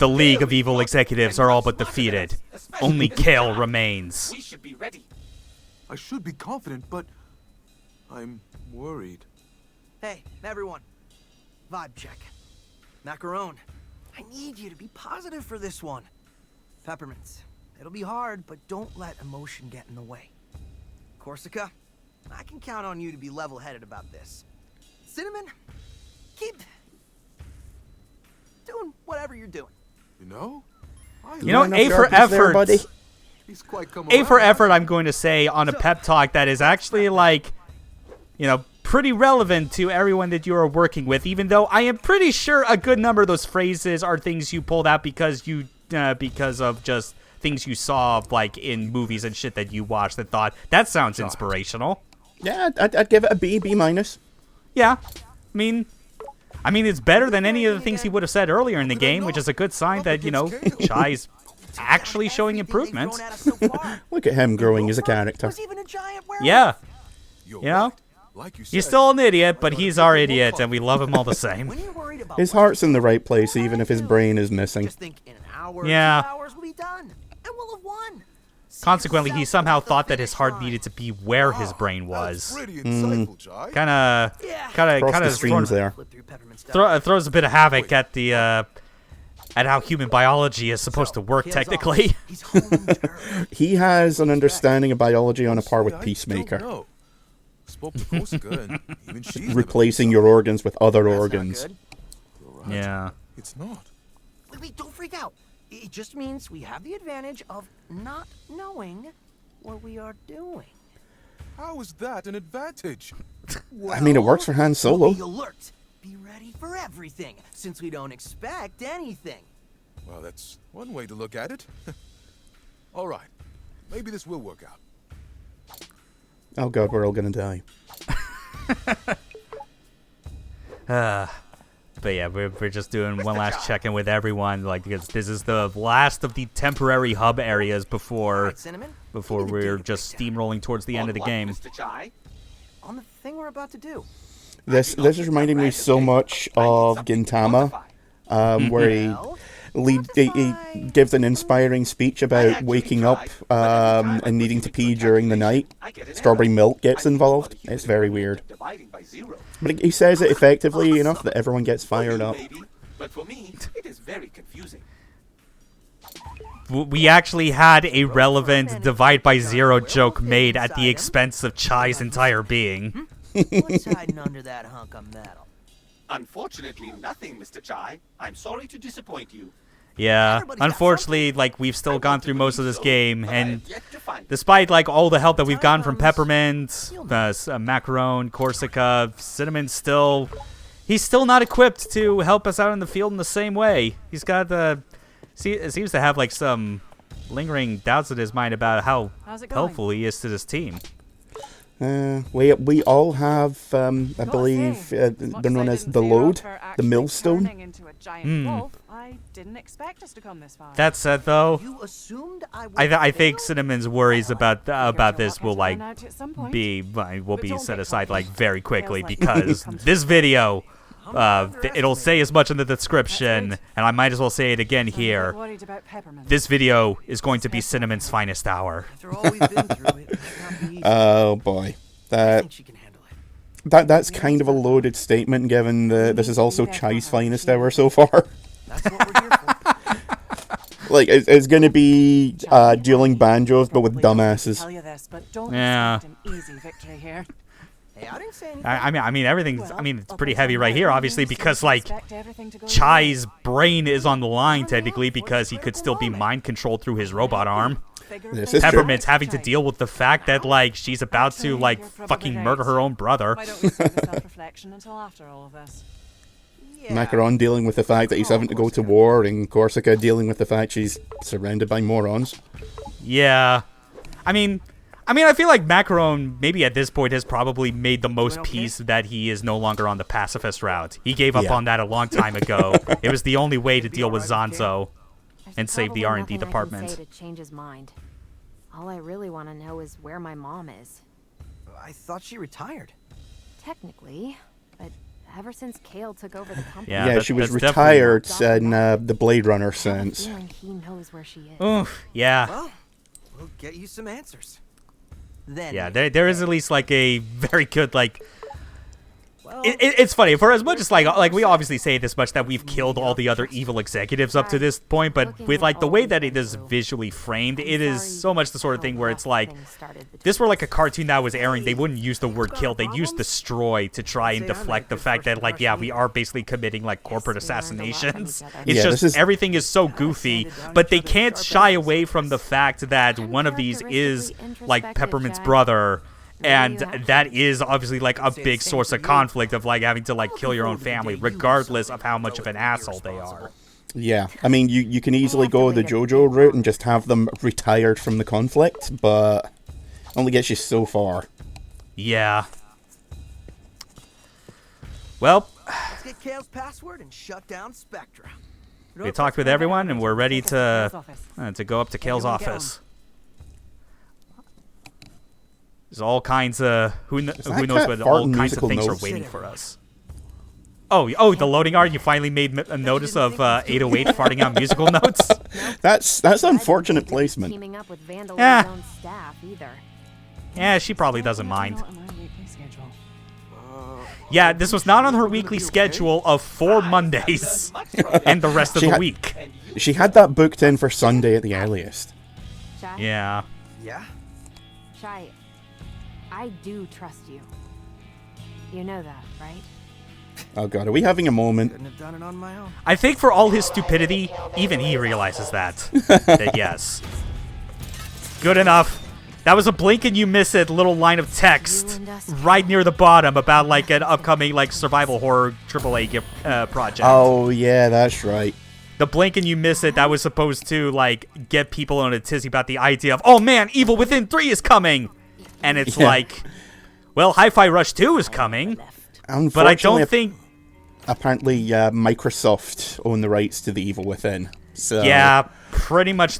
The League of Evil Executives are all but defeated. Only Kale remains. We should be ready. I should be confident, but I'm worried. Hey, everyone. Vibe check. Macaron, I need you to be positive for this one. Peppermints, it'll be hard, but don't let emotion get in the way. Corsica, I can count on you to be level-headed about this. Cinnamon, keep doing whatever you're doing. You know? A for effort. He's quite come A for around. effort, I'm going to say, on a pep talk that is actually, like, pretty relevant to everyone that you are working with, even though I am pretty sure a good number of those phrases are things you pulled out because of just things you saw, like, in movies and shit that you watched that thought, that sounds inspirational. Yeah, I'd give it a B minus. Yeah. I mean, it's better than any of the things he would have said earlier in the game, which is a good sign that, Chai's actually showing improvement. Look at him growing as a character. Yeah. Like you He's said, still an idiot, but he's our idiot, and we love him all the same. His heart's in the right place, even if his brain is missing. Just think in an hour, Yeah. 2 hours, we'll be done, and we'll have won. Consequently, he somehow thought that his heart needed to be where his brain was. pretty insightful, Jai. Cross the streams there. Throws a bit of havoc at the at how human biology is supposed to work, technically. He has an understanding of biology on a par with I Peacemaker. don't know. Spoke to Corsica, and even she's Replacing your organs with other organs. You're right. Yeah. It's not. Wait, don't freak out. It just means we have the advantage of not knowing what we are doing. How is that an advantage? I mean, it works for Han Solo. Be alert. Be ready for everything, since we don't expect anything. Well, that's one way to look at it. All right. Maybe this will work out. Oh god, we're all gonna die. But yeah, we're just doing one last check-in with everyone, like, because this is the last of the temporary hub areas before we're just steamrolling towards the end of the game. On the thing we're about to do. This is reminding me so much of Gintama, where he gives an inspiring speech about waking up and needing to pee during the night. Strawberry milk gets involved. It's very weird. But he says it effectively enough that everyone gets fired up. But for me, it is very confusing. We actually had a relevant divide by zero joke made at the expense of Chai's entire being. What's hiding under that hunk of metal? Unfortunately, nothing, Mr. Chai. I'm sorry to disappoint you. Yeah, unfortunately, like, we've still gone through most of this game, and despite, like, all the help that we've gotten from Peppermint, Macaron, Corsica, Cinnamon's he's still not equipped to help us out in the field in the same way. He's got it seems to have, like, some lingering doubts in his mind about how helpful he is to this team. We all have, I believe, they're known as the load, the millstone. I didn't expect us to come this far. That said, though, You assumed I think Cinnamon's worries about this will, like, be set aside, like, very quickly, because this video, it'll say as much in the description, and I might as well say it again here. This video is going to be Cinnamon's finest hour. After all we've been through, it might not be easy. Oh boy, I think she can handle it. that's kind of a loaded statement, given this is also Chai's finest hour so far. That's what we're here for. Like, it's going to be dueling banjos, but with dumbasses. Yeah. Hey, I didn't say anything. I mean, everything's. I mean, it's pretty heavy right here, obviously, because, like, Chai's brain is on the line, technically, because he could still be mind controlled through his robot arm. This is true. Peppermint's having to deal with the fact that, like, she's about to, like, fucking murder her own brother. Why don't we save the self-reflection until after all of this? Macaron dealing with the fact that he's having to go to war, and Corsica dealing with the fact she's surrounded by morons. Yeah. I mean, I feel like Macaron, maybe at this point, has probably made the most peace that he is no longer on the pacifist route. He gave up on that a long time ago. It was the only way to deal with Zanzo and save the R&D department. I can say to change his mind. All I really want to know is where my mom is. I thought she retired. Technically, but ever since Kale took over the company. Yeah, Yeah, that- she was that's definitely- retired in the Blade Runner I have a sense. feeling he knows where she is. Oof, yeah. Well, we'll get you some answers. Then. Yeah, there is at least like a very good like. Well, It's funny for as much as like we obviously say this much that we've killed all the other evil executives up to this point, but with like the way that it is visually framed, it is so much the sort of thing where it's like if this were like a cartoon that was airing, they wouldn't use the word kill, they'd use destroy to try and deflect the fact that like yeah, we are basically committing like corporate assassinations. It's Yeah, just this is- everything is so goofy, but they can't shy away from the fact that one of these is like Peppermint's brother. And that is obviously like a big source of conflict of like having to like kill your own family, regardless of how much of an asshole they are. Yeah, I mean, you can easily go the JoJo route and just have them retired from the conflict, but only gets you so far. Yeah. Well, let's get Kale's password and shut down Spectra. we talked with everyone, and we're ready to go up to Kale's office. There's all kinds of who knows what fart all and kinds of musical things are notes? waiting for us. Oh, the loading art. You finally made a notice of 808 farting out musical notes. That's unfortunate placement. Teaming up with Vandal's Yeah. own staff either. Yeah, she probably doesn't mind. Not on my weekly schedule. Yeah, this was not on her weekly schedule of 4 Mondays and the rest of She the had- week. She had that booked in for Sunday at the earliest. Shai? Yeah. Yeah? Shai, I do trust you. You know that, right? Oh god, are we having a moment? Couldn't have done it on my own. I think for all his stupidity, even he realizes that. That yes. Good enough. That was a blink and you miss it little line of text right near the bottom about like an upcoming like survival horror AAA project. Oh yeah, that's right. The blink and you miss it, that was supposed to like get people on a tizzy about the idea of, oh man, Evil Within 3 is coming. And it's Yeah. like, well, Hi-Fi Rush 2 is coming, but I don't think... Apparently, Microsoft own the rights to the Evil Within. So Yeah, pretty much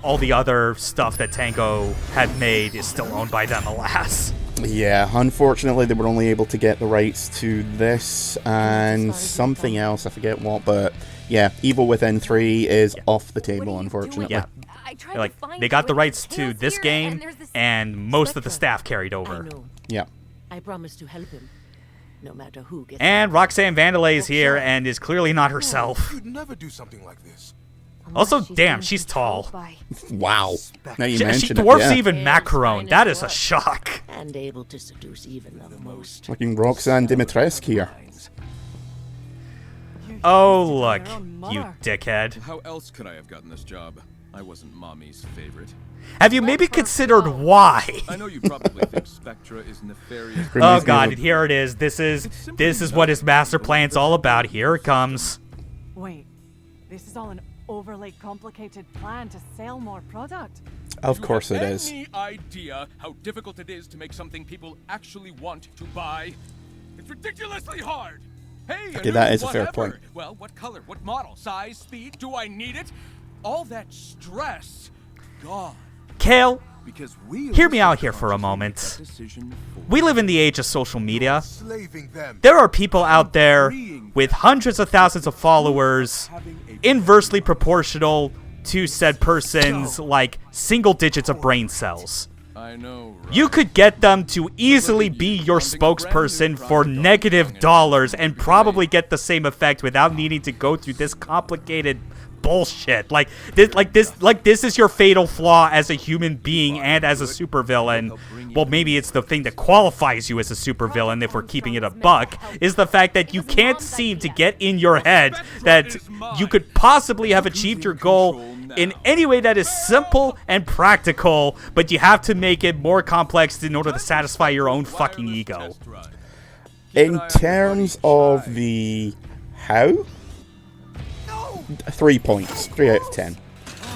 all the other stuff that Tango had made is still owned by them, alas. yeah, unfortunately, they were only able to get the rights to this and something else. I forget what, but yeah, Evil Within 3 is off the table, unfortunately. Yeah, like they got the rights to this game, and most of the staff carried I over. know. Yeah. I promise to help him, no matter who gets. And Roxanne Vandalay is here and is clearly not herself. You'd never do something like this. Also, damn, she's tall. Wow. Now you She mention it, dwarfs yeah. even Macaron. That is a shock. and able to seduce even the most. Fucking Roxanne Dimitrescu here. Oh, look, Your own you mother. dickhead. How else could I have gotten this job? I wasn't Mommy's favorite. Have you maybe considered why? I know you probably think Spectra is nefarious. Oh Reminds me god, of- and here it is. This is what his master plan's all about. Here it comes. Wait, this is all an overly complicated plan to sell more product. Of course it is. Any idea how difficult it is to make something people actually want to buy? It's ridiculously hard. Hey, Okay, that is a fair whatever. point. Well, what color? What model? Size? Speed? Do I need it? All that stress, gone. Kale, Because we hear me out here for a moment. We live in the age of social media. Slaving them. There are people out there with hundreds of thousands of followers, inversely proportional to said person's like single digits of brain cells. I know, right? You could get them to easily be your spokesperson for $- and probably get the same effect without needing to go through this complicated bullshit. Like this is your fatal flaw as a human being and as a supervillain. Well, maybe it's the thing that qualifies you as a supervillain, if we're keeping it a buck, is the fact that you can't seem to get in your head that you could possibly have achieved your goal in any way that is simple and practical, but you have to make it more complex in order to satisfy your own fucking ego. In terms of the how, 3 points, 3 out of 10.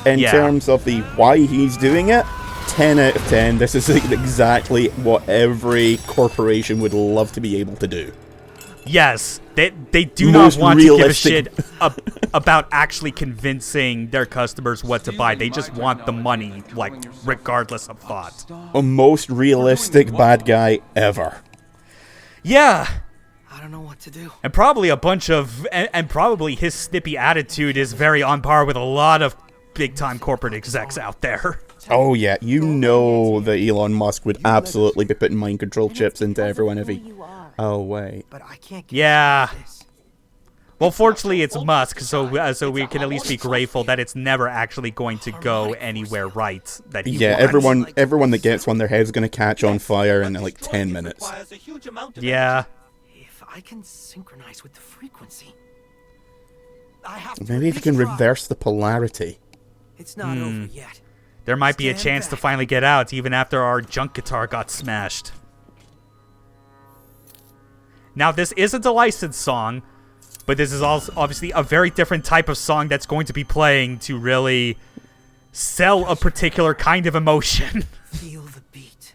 In Yeah. terms of the why he's doing it, 10 out of 10. This is exactly what every corporation would love to be able to do. Yes, they do Most not want to give a realistic- shit about actually convincing their customers what to buy. They just want the money, like, regardless of thought. A most realistic bad guy ever. Yeah, don't know what to do. And probably a bunch of, and probably his snippy attitude is very on par with a lot of big-time corporate execs out there. Oh yeah, you know that Elon Musk would absolutely be putting mind control chips into everyone if he... Oh wait. But I can't. Yeah. Well, fortunately, it's Musk, so we can at least be grateful that it's never actually going to go anywhere right. That he wants. everyone that gets one, their head's going to catch on fire in like 10 minutes. Yeah. If I can synchronize with the frequency, I have to. Maybe if you can reverse the polarity. It's not over yet. There might be a chance to finally get out, even after our junk guitar got smashed. Now, this isn't a licensed song, but this is also obviously a very different type of song that's going to be playing to really sell a particular kind of emotion. Feel the beat.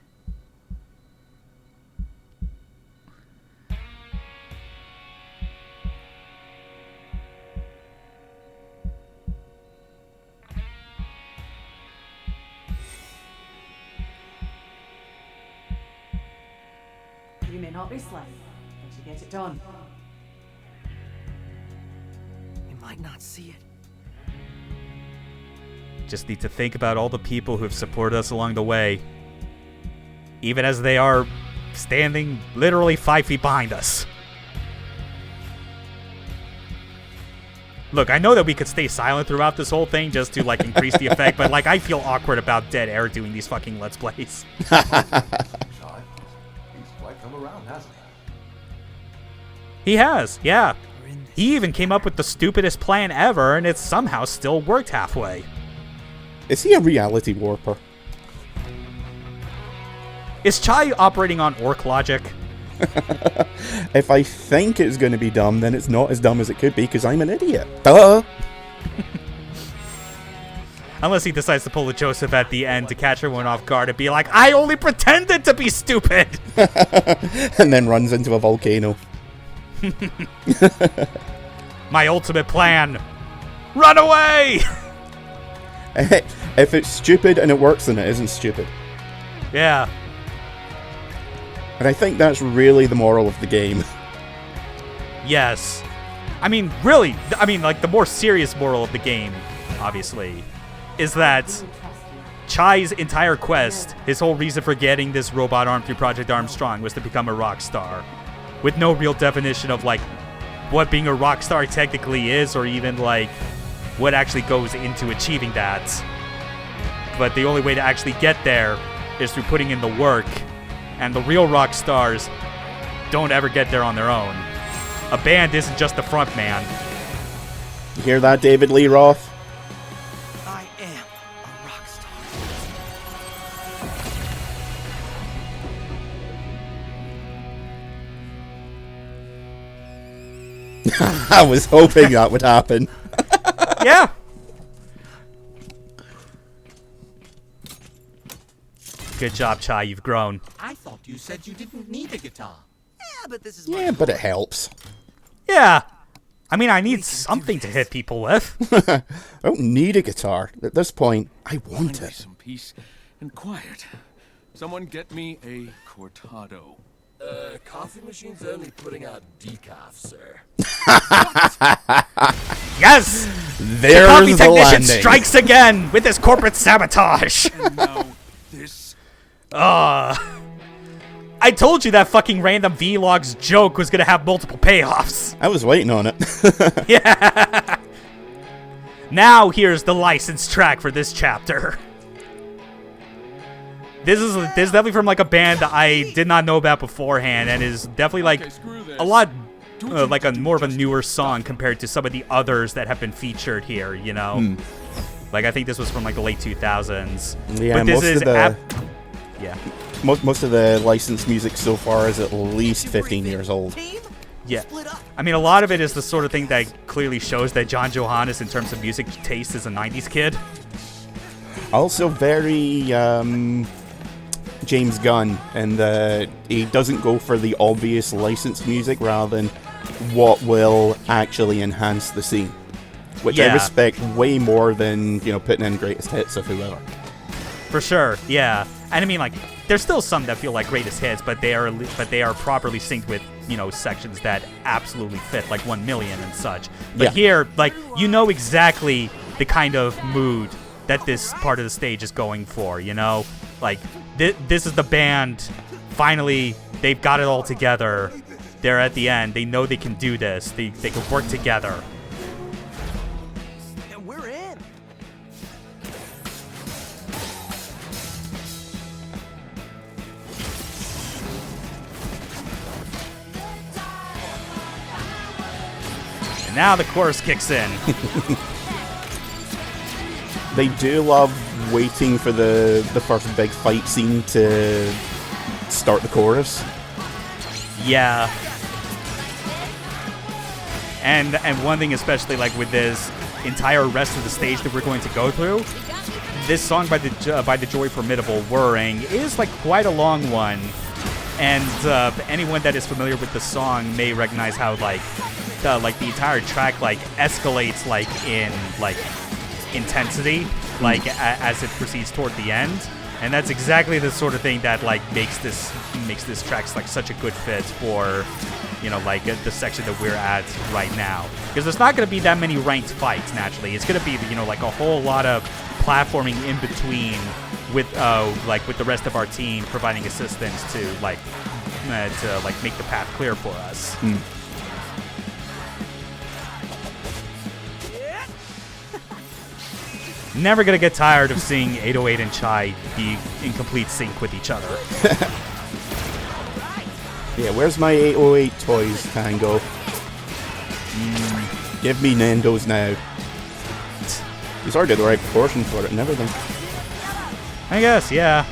You may not be slick, but you get it done. You might not see it. Just need to think about all the people who have supported us along the way, even as they are standing literally 5 feet behind us. Look, I know that we could stay silent throughout this whole thing just to, like, increase the effect, but, like, I feel awkward about dead air doing these fucking Let's Plays. He's quite come around, hasn't he? He has, yeah. He even came up with the stupidest plan ever, and it somehow still worked halfway. Is he a reality warper? Is Chai operating on orc logic? If I think it's going to be dumb, then it's not as dumb as it could be, because I'm an idiot. Duh! Unless he decides to pull a Joseph at the end to catch everyone off guard and be like, I only pretended to be stupid! And then runs into a volcano. My ultimate plan. Run away! If it's stupid and it works, then it isn't stupid. Yeah. And I think that's really the moral of the game. Yes. I mean, really, like, the more serious moral of the game, obviously, is that Chai's entire quest, his whole reason for getting this robot arm through Project Armstrong was to become a rock star. With no real definition of, like, what being a rock star technically is, or even, like, what actually goes into achieving that. But the only way to actually get there is through putting in the work. And the real rock stars don't ever get there on their own. A band isn't just the front man. You hear that, David Lee Roth? I am a rock star. I was hoping that would happen. Yeah. Good job, Chai. You've grown. I thought you said you didn't need a guitar. Yeah, but this is Yeah, but it helps. Yeah. I mean, I need something to hit people with. I don't need a guitar. At this point, I want Find me it. some peace and quiet. Someone get me a cortado. Coffee machine's only putting out decaf, sir. Yes! There's the coffee the technician landing. strikes again with his corporate sabotage. And now this. I told you that fucking random vlogs joke was gonna have multiple payoffs. I was waiting on it. Yeah. Now here's the license track for this chapter. This is definitely from, like, a band that I did not know about beforehand, and is definitely, like, a lot like a more of a newer song compared to some of the others that have been featured here. You know, like, I think this was from, like, the late 2000s. Yeah, but this most is of the yeah. most of the licensed music so far is at least 15 years old. Yeah. I mean, a lot of it is the sort of thing that clearly shows that John Johannes, in terms of music taste, is a 90s kid. Also very James Gunn, and he doesn't go for the obvious licensed music rather than what will actually enhance the scene, which I respect way more than, you know, putting in greatest hits of whoever. For sure, yeah. And I mean, like, there's still some that feel like greatest hits, but they are properly synced with sections that absolutely fit, like 1 million and such. But here, like, you know exactly the kind of mood that this part of the stage is going for, Like, this is the band, finally, they've got it all together. They're at the end. They know they can do this. They can work together. And we're in. And now the chorus kicks in. They do love waiting for the first big fight scene to start the chorus. Yeah. And one thing especially, like, with this entire rest of the stage that we're going to go through, this song by the Joy Formidable, Whirring, is like quite a long one. And anyone that is familiar with the song may recognize how like the entire track like escalates like in like intensity like as it proceeds toward the end. And that's exactly the sort of thing that like makes this track like such a good fit for like the section that we're at right now, because there's not going to be that many ranked fights naturally. It's going to be like a whole lot of platforming in between with the rest of our team providing assistance to make the path clear for us. Never gonna get tired of seeing 808 and Chai be in complete sync with each other. Yeah, where's my 808 toys, Tango? Give me Nando's now. He's already got the right proportion for it and everything. I guess, yeah.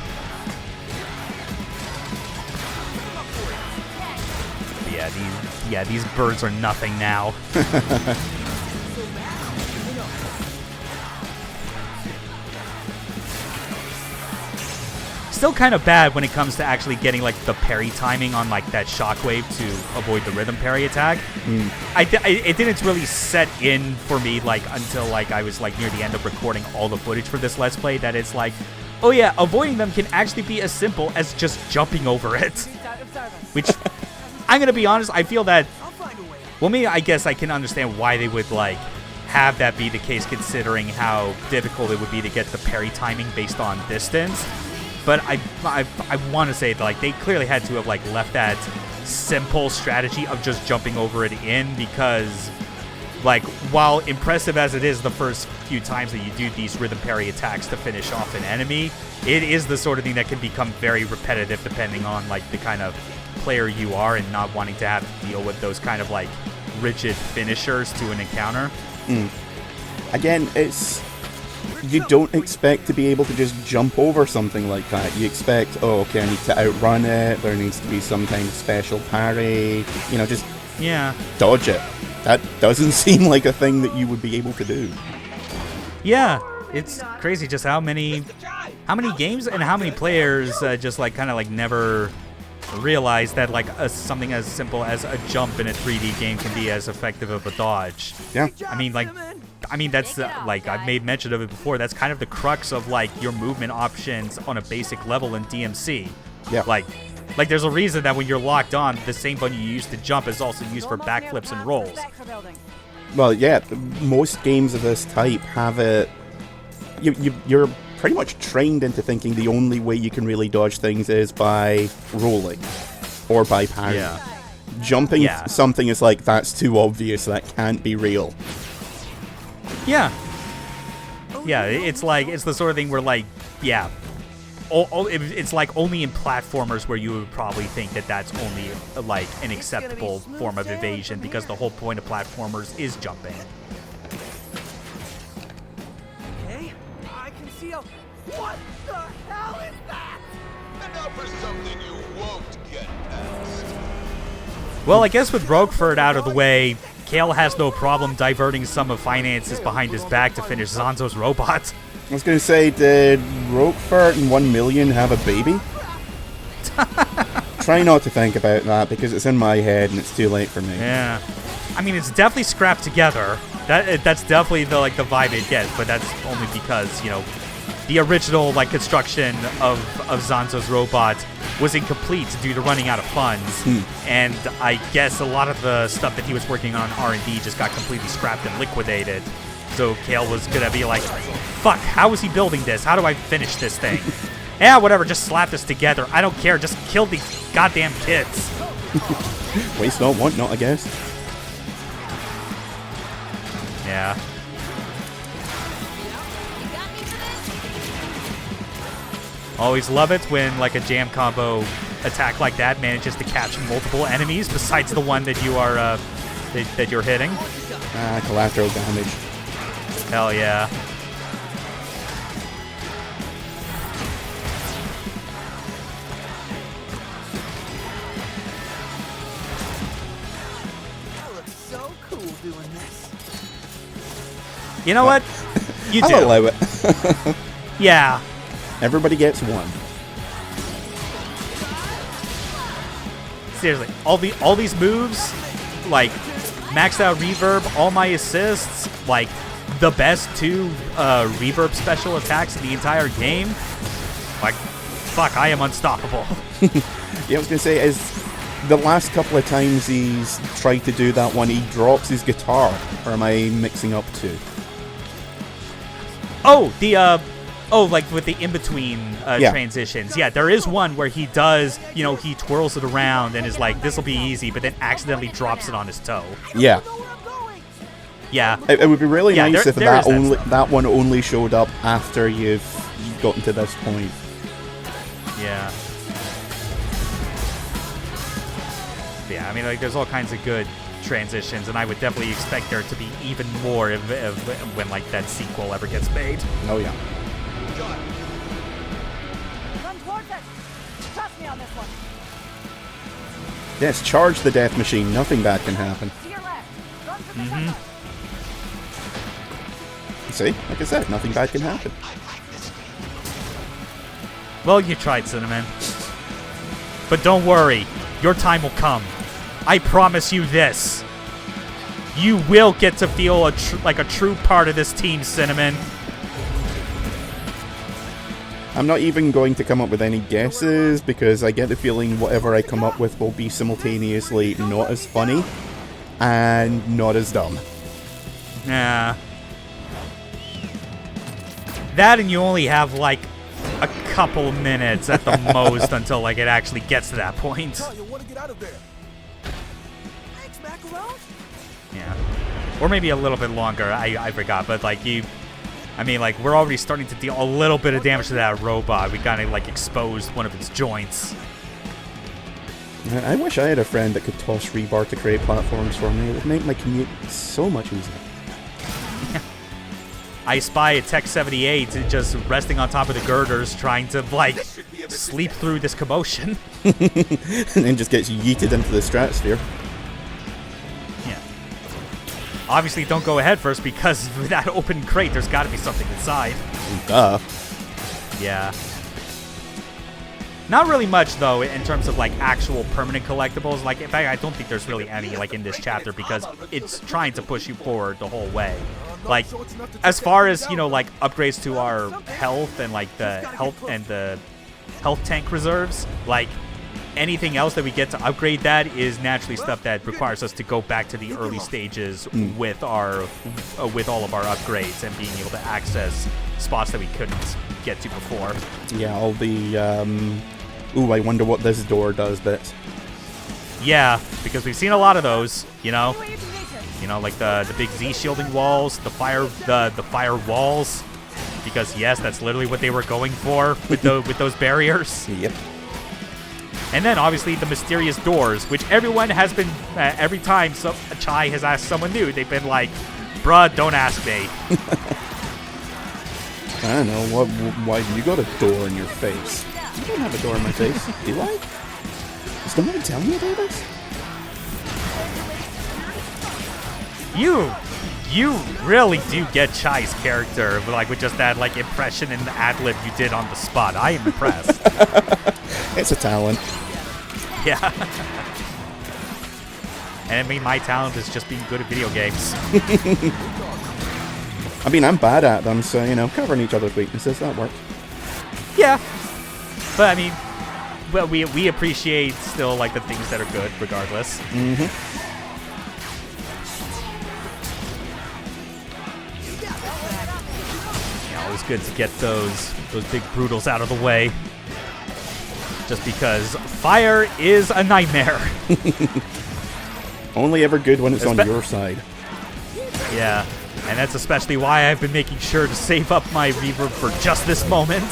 These birds are nothing now. Still kind of bad when it comes to actually getting like the parry timing on like that shockwave to avoid the rhythm parry attack. It didn't really set in for me like until like I was like near the end of recording all the footage for this Let's Play that it's like, oh yeah, avoiding them can actually be as simple as just jumping over it. Which, I'm gonna be honest, I feel that, well, maybe I guess I can understand why they would like have that be the case considering how difficult it would be to get the parry timing based on distance. But I want to say that like they clearly had to have like left that simple strategy of just jumping over it in, because like while impressive as it is the first few times that you do these rhythm parry attacks to finish off an enemy, it is the sort of thing that can become very repetitive depending on like the kind of player you are and not wanting to have to deal with those kind of like rigid finishers to an encounter. Again, you don't expect to be able to just jump over something like that. You expect, oh, okay, I need to outrun it. There needs to be some kind of special parry. Just dodge it. That doesn't seem like a thing that you would be able to do. Yeah, it's crazy just how many games and how many players just like kind of like never realize that like something as simple as a jump in a 3D game can be as effective of a dodge. Yeah. I mean that's like I've made mention of it before. That's kind of the crux of like your movement options on a basic level in DMC. Yeah. Like there's a reason that when you're locked on, the same button you use to jump is also used for backflips and rolls. Well, yeah, most games of this type have it. You're pretty much trained into thinking the only way you can really dodge things is by rolling or by parrying. Yeah. Jumping something is like, that's too obvious, that can't be real. Yeah. Yeah, it's the sort of thing where like, yeah, it's like only in platformers where you would probably think that that's only like an acceptable form of evasion, because the whole point of platformers is jumping. Okay, I can see a... What the hell is that? And now for something you won't get past. Well, I guess with Roquefort out of the way, Kale has no problem diverting some of finances behind his back to finish Zanzo's robot. I was going to say, did Roquefort and 1 million have a baby? Try not to think about that, because it's in my head and it's too late for me. Yeah. I mean, it's definitely scrapped together. That's definitely the vibe it gets, but that's only because, the original like construction of Zanzo's robot was incomplete due to running out of funds, and I guess a lot of the stuff that he was working on R&D just got completely scrapped and liquidated. So Kale was gonna be like, "Fuck! How is he building this? How do I finish this thing?" Yeah, whatever. Just slap this together. I don't care. Just kill these goddamn kids. Waste not, want not, I guess. Yeah. Always love it when like a jam combo attack like that manages to catch multiple enemies besides the one that you are that you're hitting. Collateral damage. Hell yeah. That looks so cool doing this. You know what? You do. I'll allow it. Yeah. Everybody gets one. Seriously, all these moves, like maxed out reverb, all my assists, like the best 2 reverb special attacks in the entire game. Like, fuck, I am unstoppable. Yeah, I was gonna say, is the last couple of times he's tried to do that one, he drops his guitar, or am I mixing up two? Oh, like with the in-between transitions. Yeah, there is one where he does, he twirls it around and is like, this'll be easy, but then accidentally drops it on his toe. Yeah. Yeah. It would be really nice if there that one only showed up after you've gotten to this point. Yeah. Yeah, I mean, like, there's all kinds of good transitions, and I would definitely expect there to be even more if when, like, that sequel ever gets made. Oh, yeah. Run towards it. Trust me on this one. Yes, charge the death machine. Nothing bad can happen. To your left. Run for the center. See? Like I said, nothing bad can happen. Well, you tried, CNMN. But don't worry. Your time will come. I promise you this. You will get to feel like a true part of this team, CNMN. I'm not even going to come up with any guesses, because I get the feeling whatever I come up with will be simultaneously not as funny and not as dumb. Yeah. That, and you only have, like, a couple minutes at the most until, like, it actually gets to that point. You want to get out of there. Thanks, Macaron. Yeah. Or maybe a little bit longer. I forgot, but, like, I mean, like, we're already starting to deal a little bit of damage to that robot. We kind of, like, exposed one of its joints. I wish I had a friend that could toss rebar to create platforms for me. It would make my commute so much easier. I spy a Tech 78 just resting on top of the girders, trying to, like, sleep through this commotion. And then just gets yeeted into the stratosphere. Yeah. Obviously, don't go ahead first, because with that open crate, there's got to be something inside. Duh. Yeah. Not really much, though, in terms of, like, actual permanent collectibles. Like, in fact, I don't think there's really any, like, in this chapter, because it's trying to push you forward the whole way. Like, as far as, like, upgrades to our health and, like, the health tank reserves, like, anything else that we get to upgrade that is naturally stuff that requires us to go back to the early stages with all of our upgrades and being able to access spots that we couldn't get to before. Yeah, all the, ooh, I wonder what this door does bits. Yeah, because we've seen a lot of those, like the big Z shielding walls, the fire walls, because yes, that's literally what they were going for with those barriers. Yep. And then obviously the mysterious doors, which everyone has been every time Chai has asked someone new, they've been like, "Bruh, don't ask me." I don't know. Why you got a door in your face? I don't have a door in my face. Do I? Is somebody telling me about this? You really do get Chai's character, like with just that like impression and ad-lib you did on the spot. I am impressed. It's a talent. Yeah. And I mean, my talent is just being good at video games. I mean, I'm bad at them, so, you know, covering each other's weaknesses, that works. Yeah. But, I mean, well, we appreciate still, like, the things that are good, regardless. Mm-hmm. Yeah, always good to get those big brutals out of the way. Just because fire is a nightmare. Only ever good when it's on your side. Yeah, and that's especially why I've been making sure to save up my reverb for just this moment.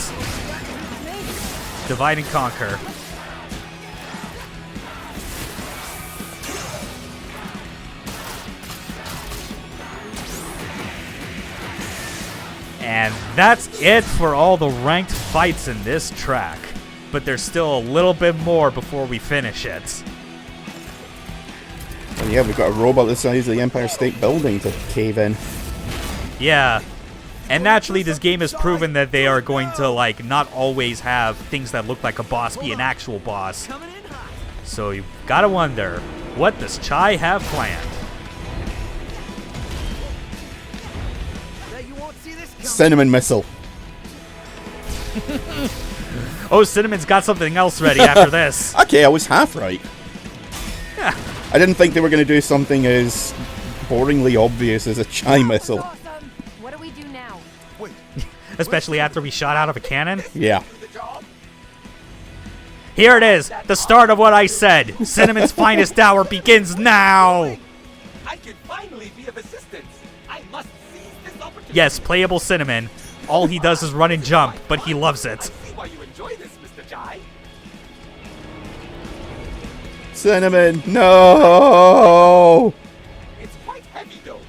Divide and conquer. And that's it for all the ranked fights in this track. But there's still a little bit more before we finish it. And yeah, we've got a robot the size of the Empire State Building to cave in. Yeah. And naturally, this game has proven that they are going to, like, not always have things that look like a boss be an actual boss. So you've got to wonder, what does Chai have planned? Cinnamon missile. Oh, Cinnamon's got something else ready after this. Okay, I was half right. Yeah. I didn't think they were going to do something as boringly obvious as a Chai missile. Awesome. What do we do now? Especially after we shot out of a cannon. Yeah. Here it is, the start of what I said. Cinnamon's finest hour begins now. I can finally be of assistance. I must seize this opportunity. Yes, playable Cinnamon. All he does is run and jump, but he loves it. I see why you enjoy this, Mr. Chai. Cinnamon, no! It's quite heavy, though.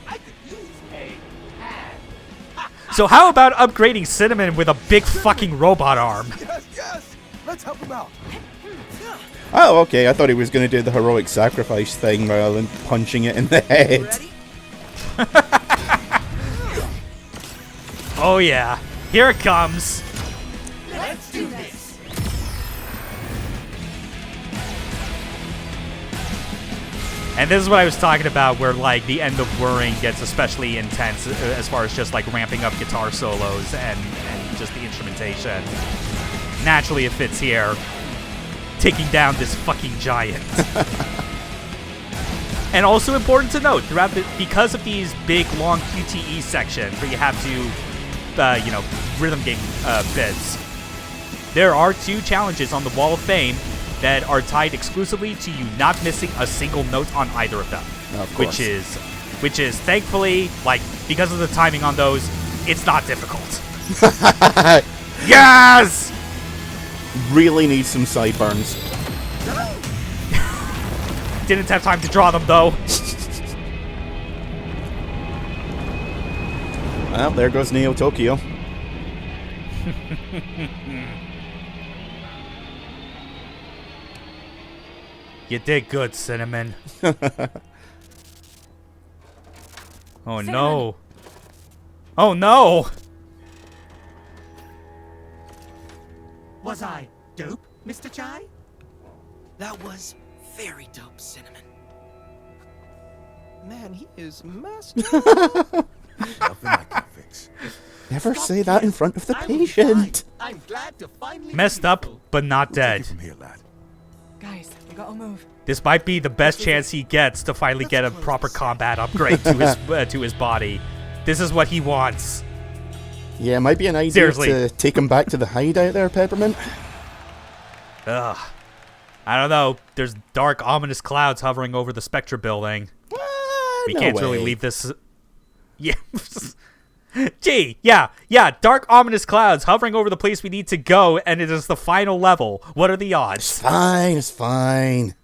I could use a hand. So how about upgrading Cinnamon with a big fucking robot arm? Yes, yes! Let's help him out. Oh, okay, I thought he was going to do the heroic sacrifice thing rather than punching it in the head. Oh yeah, here it comes. Let's do this. And this is what I was talking about, where like the end of Whirring gets especially intense as far as just like ramping up guitar solos and just the instrumentation. Naturally, it fits here, taking down this fucking giant. And also important to note, throughout because of these big long QTE sections where you have to, rhythm game bits, there are 2 challenges on the Wall of Fame that are tied exclusively to you not missing a single note on either of them. Of course. Which is thankfully, like, because of the timing on those, it's not difficult. Yes! Really need some sideburns. Didn't have time to draw them, though. Well, there goes Neo Tokyo. You did good, Cinnamon. Oh, no. Oh, no! Was I dope, Mr. Chai? That was very dope, Cinnamon. Man, he is master. Nothing I can fix. Never say that in front of the patient. I'm glad to finally Messed up, but not Take dead. it from here, lad. Guys, we gotta move. This might be the best chance he gets to finally get a proper combat upgrade to his body. This is what he wants. Yeah, might be an idea Seriously. to take him back to the hideout there, Peppermint. Ugh. I don't know. There's dark, ominous clouds hovering over the Spectra building. We no can't really way. leave this... Yeah. Gee, yeah, dark, ominous clouds hovering over the place we need to go, and it is the final level. What are the odds? Fine, it's fine.